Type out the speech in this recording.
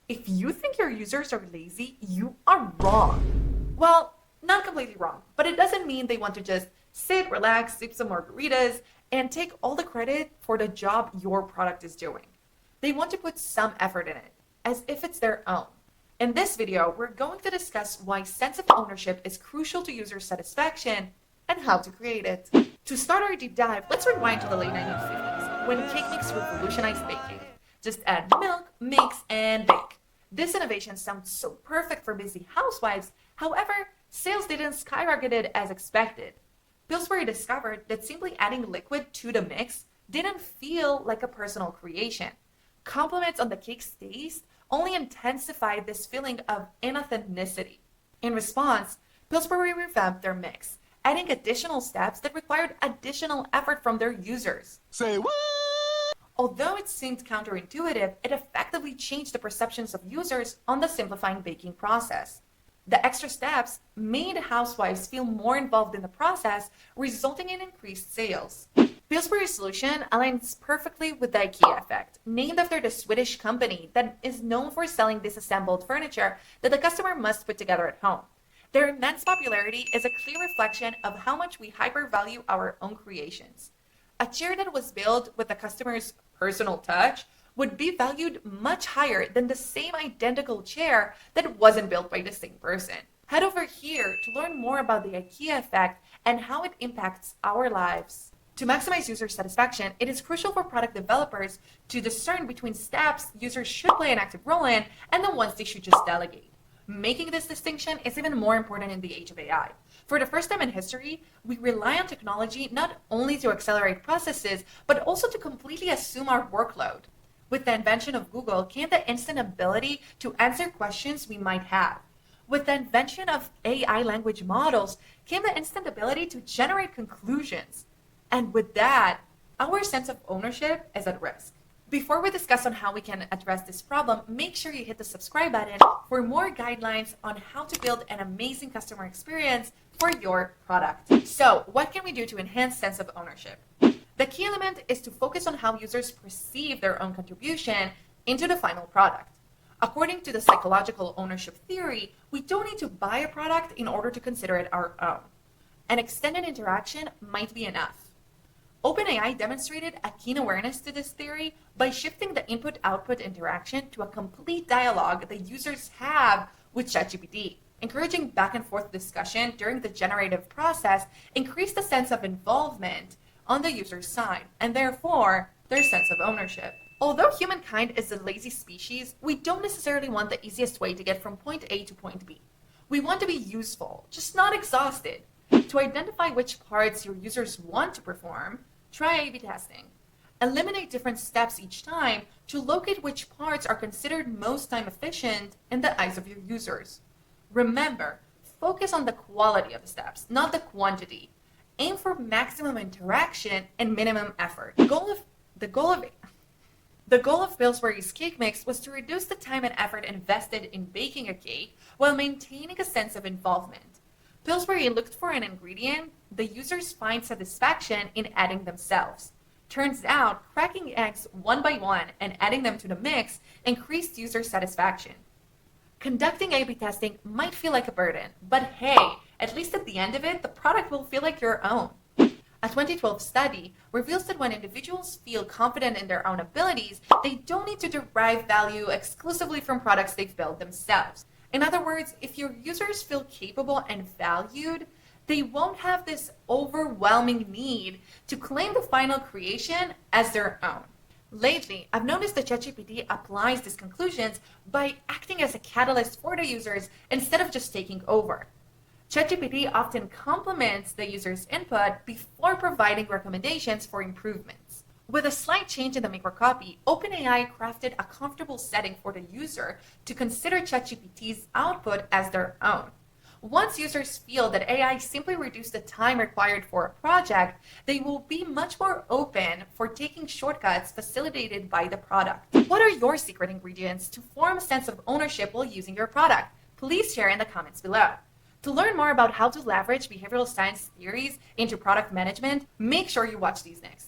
If you think your users are lazy, you are wrong. Well, not completely wrong, but it doesn't mean they want to just sit, relax, sip some margaritas, and take all the credit for the job your product is doing. They want to put some effort in it, as if it's their own. In this video, we're going to discuss why sense of ownership is crucial to user satisfaction and how to create it. To start our deep dive, let's rewind to the late 1950s, when cake mix revolutionized baking. Just add milk, mix, and bake. This innovation sounds so perfect for busy housewives. However, sales didn't skyrocket as expected. Pillsbury discovered that simply adding liquid to the mix didn't feel like a personal creation. Compliments on the cake's taste only intensified this feeling of inauthenticity. In response, Pillsbury revamped their mix, adding additional steps that required additional effort from their users. Say what? Although it seemed counterintuitive, it effectively changed the perceptions of users on the simplifying baking process. The extra steps made housewives feel more involved in the process, resulting in increased sales. Pillsbury's solution aligns perfectly with the IKEA Effect, named after the Swedish company that is known for selling disassembled furniture that the customer must put together at home. Their immense popularity is a clear reflection of how much we hypervalue our own creations. A chair that was built with the customer's personal touch would be valued much higher than the same identical chair that wasn't built by the same person. Head over here to learn more about the IKEA effect and how it impacts our lives. To maximize user satisfaction, it is crucial for product developers to discern between steps users should play an active role in and the ones they should just delegate. Making this distinction is even more important in the age of AI. For the first time in history, we rely on technology not only to accelerate processes, but also to completely assume our workload. With the invention of Google came the instant ability to answer questions we might have. With the invention of AI language models came the instant ability to generate conclusions. And with that, our sense of ownership is at risk. Before we discuss on how we can address this problem, make sure you hit the subscribe button for more guidelines on how to build an amazing customer experience for your product. So, what can we do to enhance sense of ownership? The key element is to focus on how users perceive their own contribution into the final product. According to the psychological ownership theory, we don't need to buy a product in order to consider it our own. An extended interaction might be enough. OpenAI demonstrated a keen awareness to this theory by shifting the input-output interaction to a complete dialogue the users have with ChatGPT. Encouraging back-and-forth discussion during the generative process increased the sense of involvement on the user's side, and therefore, their sense of ownership. Although humankind is a lazy species, we don't necessarily want the easiest way to get from point A to point B. We want to be useful, just not exhausted. To identify which parts your users want to perform, try A/B testing. Eliminate different steps each time to locate which parts are considered most time efficient in the eyes of your users. Remember, focus on the quality of the steps, not the quantity. Aim for maximum interaction and minimum effort. The goal of Pillsbury's cake mix was to reduce the time and effort invested in baking a cake while maintaining a sense of involvement. Pillsbury looked for an ingredient the users find satisfaction in adding themselves. Turns out, cracking eggs one by one and adding them to the mix increased user satisfaction. Conducting A/B testing might feel like a burden, but hey, at least at the end of it, the product will feel like your own. A 2012 study reveals that when individuals feel confident in their own abilities, they don't need to derive value exclusively from products they've built themselves. In other words, if your users feel capable and valued, they won't have this overwhelming need to claim the final creation as their own. Lately, I've noticed that ChatGPT applies these conclusions by acting as a catalyst for the users instead of just taking over. ChatGPT often complements the user's input before providing recommendations for improvements. With a slight change in the microcopy, OpenAI crafted a comfortable setting for the user to consider ChatGPT's output as their own. Once users feel that AI simply reduced the time required for a project, they will be much more open for taking shortcuts facilitated by the product. What are your secret ingredients to form a sense of ownership while using your product? Please share in the comments below. To learn more about how to leverage behavioral science theories into product management, make sure you watch these next.